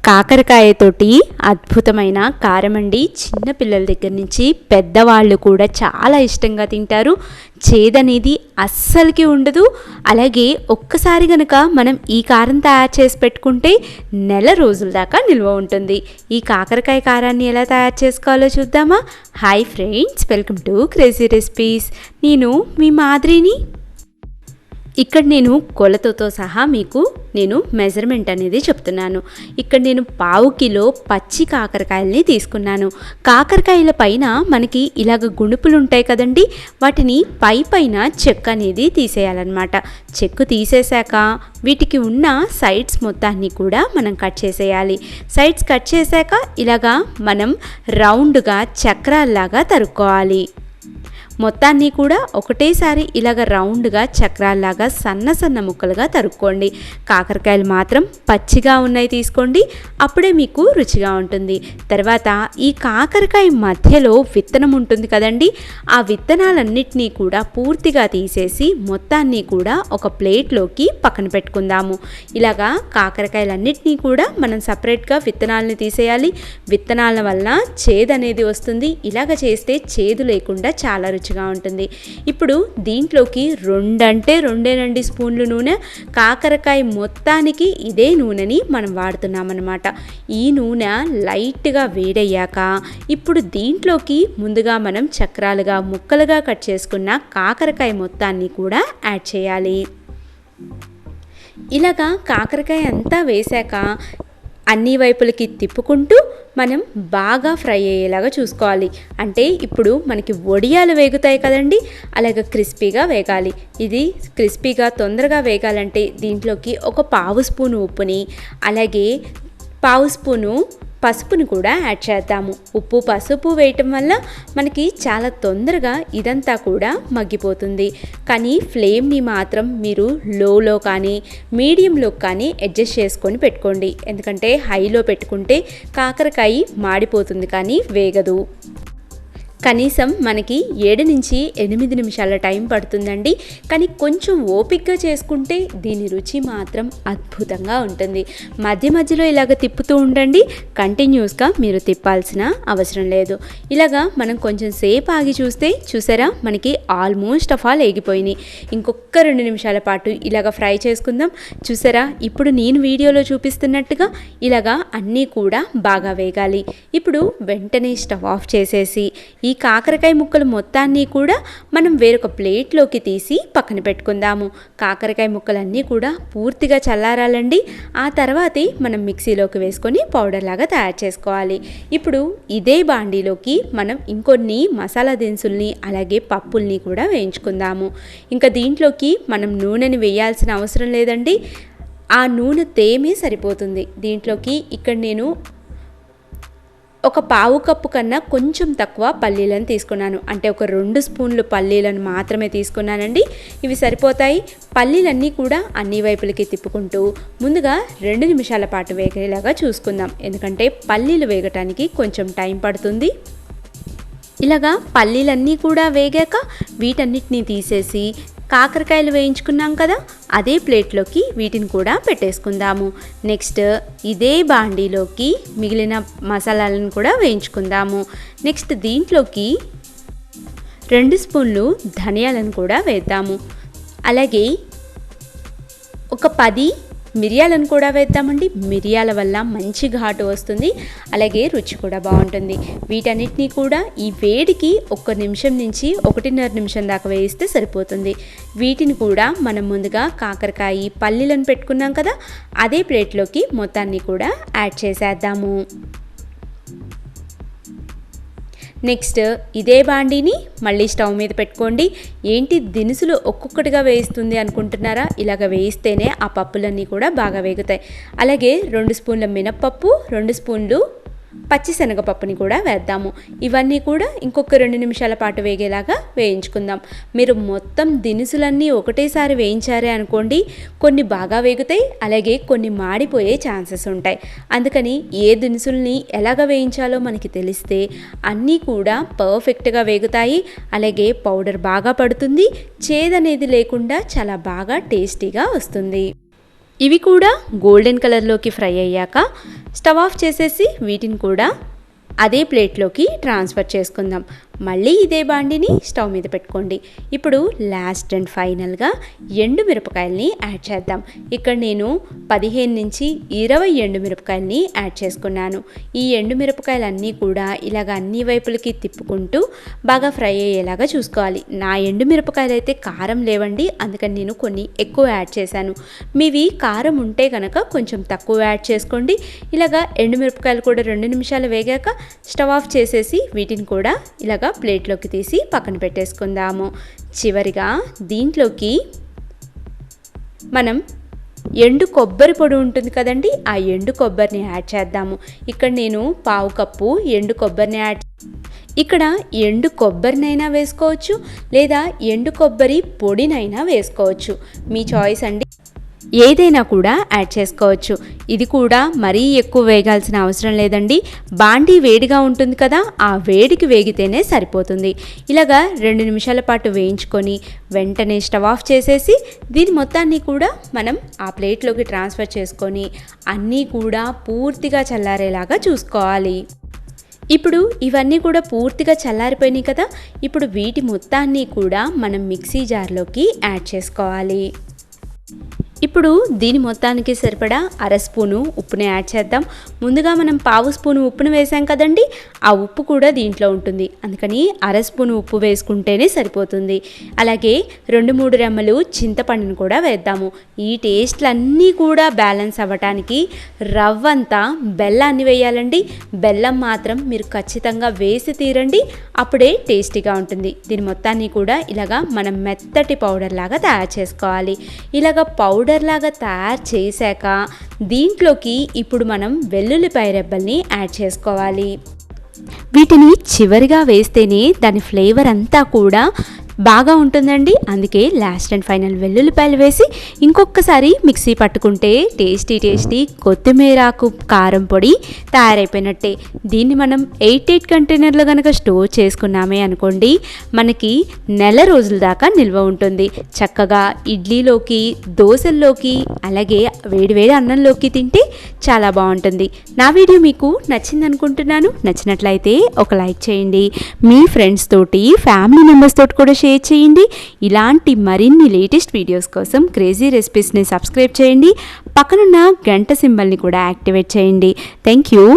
కాకరకాయతోటి అద్భుతమైన కారం అండి. చిన్న పిల్లల దగ్గర నుంచి పెద్దవాళ్ళు కూడా చాలా ఇష్టంగా తింటారు. చేదనేది అస్సలకి ఉండదు. అలాగే ఒక్కసారి కనుక మనం ఈ కారం తయారు చేసి పెట్టుకుంటే నెల రోజుల దాకా నిల్వ ఉంటుంది. ఈ కాకరకాయ కారాన్ని ఎలా తయారు చేసుకోవాలో చూద్దామా? Hi friends, welcome to crazy recipes. నేను మీ మాదిరిని. ఇక్కడ నేను కొలతతో సహా మీకు మెజర్మెంట్ అనేది చెప్తున్నాను. ఇక్కడ నేను 1/2 కిలో పచ్చి కాకరకాయలని తీసుకున్నాను. కాకరకాయల పైన మనకి ఇలాగ గుణుపులు ఉంటాయి కదండి, వాటిని పైన చెక్కు అనేది తీసేయాలన్నమాట. చెక్కు తీసేశాక వీటికి ఉన్న సైడ్స్ మొత్తాన్ని కూడా మనం కట్ చేసేయాలి. సైడ్స్ కట్ చేశాక ఇలాగా మనం రౌండ్గా చక్రాల్లాగా తరుక్కోవాలి. మొత్తాన్ని కూడా ఒకటేసారి ఇలాగ రౌండ్గా చక్రాల్లాగా సన్న ముక్కలుగా తరుక్కోండి. కాకరకాయలు మాత్రం పచ్చిగా ఉన్నాయి తీసుకోండి, అప్పుడే మీకు రుచిగా ఉంటుంది. తర్వాత ఈ కాకరకాయ మధ్యలో విత్తనం ఉంటుంది కదండి, ఆ విత్తనాలన్నిటినీ కూడా పూర్తిగా తీసేసి మొత్తాన్ని కూడా ఒక ప్లేట్లోకి పక్కన పెట్టుకుందాము. ఇలాగా కాకరకాయలన్నిటినీ కూడా మనం సపరేట్గా విత్తనాలను తీసేయాలి. విత్తనాల వల్ల చేదు అనేది వస్తుంది. ఇలాగ చేస్తే చేదు లేకుండా చాలా రుచిగా ఉంటుంది. ఇప్పుడు దీంట్లోకి 2 స్పూన్లు నూనె, కాకరకాయ మొత్తానికి ఇదే నూనెని మనం వాడుతున్నామన్నమాట. ఈ నూనె లైట్గా వేడయ్యాక ఇప్పుడు దీంట్లోకి ముందుగా మనం చక్రాలుగా ముక్కలుగా కట్ చేసుకున్న కాకరకాయ మొత్తాన్ని కూడా యాడ్ చేయాలి. ఇలాగా కాకరకాయ అంతా వేశాక అన్ని వైపులకి తిప్పుకుంటూ మనం బాగా ఫ్రై అయ్యేలాగా చూసుకోవాలి. అంటే ఇప్పుడు మనకి వడియాలు వేగుతాయి కదండి, అలాగే క్రిస్పీగా వేగాలి. ఇది క్రిస్పీగా తొందరగా వేగాలంటే దీంట్లోకి ఒక 1/2 స్పూను ఉప్పుని, అలాగే 1/2 స్పూను పసుపుని కూడా యాడ్ చేద్దాము. ఉప్పు పసుపు వేయటం వల్ల మనకి చాలా తొందరగా ఇదంతా కూడా మగ్గిపోతుంది. కానీ ఫ్లేమ్ని మాత్రం మీరు లోలో కానీ మీడియంలో కానీ అడ్జస్ట్ చేసుకొని పెట్టుకోండి. ఎందుకంటే హైలో పెట్టుకుంటే కాకరకాయ మాడిపోతుంది కానీ వేగదు. కనీసం మనకి 7 నుంచి 8 నిమిషాల టైం పడుతుందండి. కానీ కొంచెం ఓపికగా చేసుకుంటే దీని రుచి మాత్రం అద్భుతంగా ఉంటుంది. మధ్యలో ఇలాగ తిప్పుతూ ఉండండి. కంటిన్యూస్గా మీరు తిప్పాల్సిన అవసరం లేదు. ఇలాగా మనం కొంచెం సేపు ఆగి చూస్తే చూసారా, మనకి ఆల్మోస్ట్ ఆఫ్ ఆల్ వేగిపోయినాయి. ఇంకొక 2 నిమిషాల పాటు ఇలాగ ఫ్రై చేసుకుందాం. చూసారా, ఇప్పుడు నేను వీడియోలో చూపిస్తున్నట్టుగా ఇలాగా అన్నీ కూడా బాగా వేగాలి. ఇప్పుడు వెంటనే స్టవ్ ఆఫ్ చేసేసి ఈ కాకరకాయ ముక్కలు మొత్తాన్ని కూడా మనం వేరొక ప్లేట్లోకి తీసి పక్కన పెట్టుకుందాము. కాకరకాయ ముక్కలన్నీ కూడా పూర్తిగా చల్లారాలండి. ఆ తర్వాతే మనం మిక్సీలోకి వేసుకొని పౌడర్ లాగా తయారు చేసుకోవాలి. ఇప్పుడు ఇదే బాండీలోకి మనం ఇంకొన్ని మసాలా దినుసుల్ని అలాగే పప్పుల్ని కూడా వేయించుకుందాము. ఇంకా దీంట్లోకి మనం నూనెని వేయాల్సిన అవసరం లేదండి, ఆ నూనె తేమే సరిపోతుంది. దీంట్లోకి ఇక్కడ నేను ఒక 1/2 కప్పు కన్నా కొంచెం తక్కువ పల్లీలను తీసుకున్నాను. అంటే ఒక 2 స్పూన్లు పల్లీలను మాత్రమే తీసుకున్నానండి. ఇవి సరిపోతాయి. పల్లీలన్నీ కూడా అన్ని వైపులకి తిప్పుకుంటూ ముందుగా 2 నిమిషాల పాటు వేగేలాగా చూసుకుందాం. ఎందుకంటే పల్లీలు వేగటానికి కొంచెం టైం పడుతుంది. ఇలాగా పల్లీలన్నీ కూడా వేగాక వీటన్నిటిని తీసేసి కాకరకాయలు వేయించుకున్నాం కదా, అదే ప్లేట్లోకి వీటిని కూడా పెట్టేసుకుందాము. నెక్స్ట్ ఇదే బాండీలోకి మిగిలిన మసాలాలను కూడా వేయించుకుందాము. నెక్స్ట్ దీంట్లోకి 2 స్పూన్లు ధనియాలను కూడా వేద్దాము. అలాగే ఒక 10 మిరియాలను కూడా వేద్దామండి. మిరియాల వల్ల మంచి ఘాటు వస్తుంది, అలాగే రుచి కూడా బాగుంటుంది. వీటన్నిటినీ కూడా ఈ వేడికి 1 నిమిషం నుంచి 1.5 నిమిషం దాకా వేయిస్తే సరిపోతుంది. వీటిని కూడా మనం ముందుగా కాకరకాయ పల్లీలను పెట్టుకున్నాం కదా, అదే ప్లేట్లోకి మొత్తాన్ని కూడా యాడ్ చేసేద్దాము. నెక్స్ట్ ఇదే బాండీని మళ్ళీ స్టవ్ మీద పెట్టుకోండి. ఏంటి దినుసులు ఒక్కొక్కటిగా వేయిస్తుంది అనుకుంటున్నారా? ఇలాగ వేయిస్తేనే ఆ పప్పులన్నీ కూడా బాగా వేగుతాయి. అలాగే 2 స్పూన్ల మినప్పప్పు, 2 స్పూన్లు పచ్చిశనగపప్పుని కూడా వేద్దాము. ఇవన్నీ కూడా ఇంకొక 2 నిమిషాల పాటు వేగేలాగా వేయించుకుందాం. మీరు మొత్తం దినుసులన్నీ ఒకటేసారి వేయించారే అనుకోండి, కొన్ని బాగా వేగుతాయి, అలాగే కొన్ని మాడిపోయే ఛాన్సెస్ ఉంటాయి. అందుకని ఏ దినుసుల్ని ఎలాగ వేయించాలో మనకి తెలిస్తే అన్నీ కూడా పర్ఫెక్ట్గా వేగుతాయి. అలాగే పౌడర్ బాగా పడుతుంది, చేదనేది లేకుండా చాలా బాగా టేస్టీగా వస్తుంది. ఇవి కూడా గోల్డెన్ కలర్లోకి ఫ్రై అయ్యాక స్టవ్ ఆఫ్ చేసేసి వీటిని కూడా అదే ప్లేట్లోకి ట్రాన్స్ఫర్ చేసుకుందాం. మళ్ళీ ఇదే బాండిని స్టవ్ మీద పెట్టుకోండి. ఇప్పుడు లాస్ట్ అండ్ ఫైనల్గా ఎండు మిరపకాయల్ని యాడ్ చేద్దాం. ఇక్కడ నేను 15 నుంచి 20 ఎండు మిరపకాయల్ని యాడ్ చేసుకున్నాను. ఈ ఎండు మిరపకాయలన్నీ కూడా ఇలాగ అన్ని వైపులకి తిప్పుకుంటూ బాగా ఫ్రై అయ్యేలాగా చూసుకోవాలి. నా ఎండు మిరపకాయలు అయితే కారం లేవండి, అందుకని నేను కొన్ని ఎక్కువ యాడ్ చేశాను. మీవి కారం ఉంటే కనుక కొంచెం తక్కువ యాడ్ చేసుకోండి. ఇలాగ ఎండు మిరపకాయలు కూడా 2 నిమిషాలు వేగాక స్టవ్ ఆఫ్ చేసేసి వీటిని కూడా ఇలాగ ప్లేట్లోకి తీసి పక్కన పెట్టేసుకుందాము. చివరిగా దీంట్లోకి మనం ఎండు కొబ్బరి పొడి ఉంటుంది కదండి, ఆ ఎండు కొబ్బరిని యాడ్ చేద్దాము. ఇక్కడ నేను 1/2 కప్పు ఎండు కొబ్బరిని ఇక్కడ ఎండు కొబ్బరినైనా వేసుకోవచ్చు, లేదా ఎండు కొబ్బరి పొడినైనా వేసుకోవచ్చు. మీ చాయిస్ అండి, ఏదైనా కూడా యాడ్ చేసుకోవచ్చు. ఇది కూడా మరీ ఎక్కువ వేగాల్సిన అవసరం లేదండి. బాండీ వేడిగా ఉంటుంది కదా, ఆ వేడికి వేగితేనే సరిపోతుంది. ఇలాగా 2 నిమిషాల పాటు వేయించుకొని వెంటనే స్టవ్ ఆఫ్ చేసేసి దీని మొత్తాన్ని కూడా మనం ఆ ప్లేట్లోకి ట్రాన్స్ఫర్ చేసుకొని అన్నీ కూడా పూర్తిగా చల్లారేలాగా చూసుకోవాలి. ఇప్పుడు ఇవన్నీ కూడా పూర్తిగా చల్లారిపోయినాయి కదా, ఇప్పుడు వీటి మొత్తాన్ని కూడా మనం మిక్సీ జార్లోకి యాడ్ చేసుకోవాలి. ఇప్పుడు దీని మొత్తానికి సరిపడా 1/2 స్పూను ఉప్పుని యాడ్ చేద్దాం. ముందుగా మనం 1/2 స్పూను ఉప్పును వేసాం కదండి, ఆ ఉప్పు కూడా దీంట్లో ఉంటుంది, అందుకని 1/2 స్పూను ఉప్పు వేసుకుంటేనే సరిపోతుంది. అలాగే 2-3 రెమ్మలు చింతపండును కూడా వేద్దాము. ఈ టేస్ట్లన్నీ కూడా బ్యాలెన్స్ అవ్వటానికి రవ్వంతా బెల్లాన్ని వేయాలండి. బెల్లం మాత్రం మీరు ఖచ్చితంగా వేసి తీరండి, అప్పుడే టేస్టీగా ఉంటుంది. దీని మొత్తాన్ని కూడా ఇలాగా మనం మెత్తటి పౌడర్ లాగా తయారు చేసుకోవాలి. ఇలాగ పౌడర్ లాగా తయారు చేశాక దీంట్లోకి ఇప్పుడు మనం వెల్లుల్లిపాయ రెబ్బల్ని యాడ్ చేసుకోవాలి. వీటిని చివరిగా వేస్తేనే దాని ఫ్లేవర్ అంతా కూడా బాగా ఉంటుందండి, అందుకే లాస్ట్ అండ్ ఫైనల్ వెల్లుల్లిపాయలు వేసి ఇంకొకసారి మిక్సీ పట్టుకుంటే టేస్టీ కొత్తిమీరాకు కారం పొడి తయారైపోయినట్టే. దీన్ని మనం 8 కంటైనర్లో కనుక స్టోర్ చేసుకున్నామే అనుకోండి, మనకి నెల రోజుల దాకా నిల్వ ఉంటుంది. చక్కగా ఇడ్లీలోకి, దోశల్లోకి, అలాగే వేడివేడి అన్నంలోకి తింటే చాలా బాగుంటుంది. నా వీడియో మీకు నచ్చింది అనుకుంటున్నాను. నచ్చినట్లయితే ఒక లైక్ చేయండి. మీ ఫ్రెండ్స్ తోటి, ఫ్యామిలీ మెంబర్స్ తోటి కూడా షేర్ చేయండి. ఇలాంటి మరిన్ని లేటెస్ట్ వీడియోస్ కోసం క్రేజీ రెసిపీస్ని సబ్స్క్రైబ్ చేయండి. పక్కనున్న గంట సింబల్ని కూడా యాక్టివేట్ చేయండి. Thank you.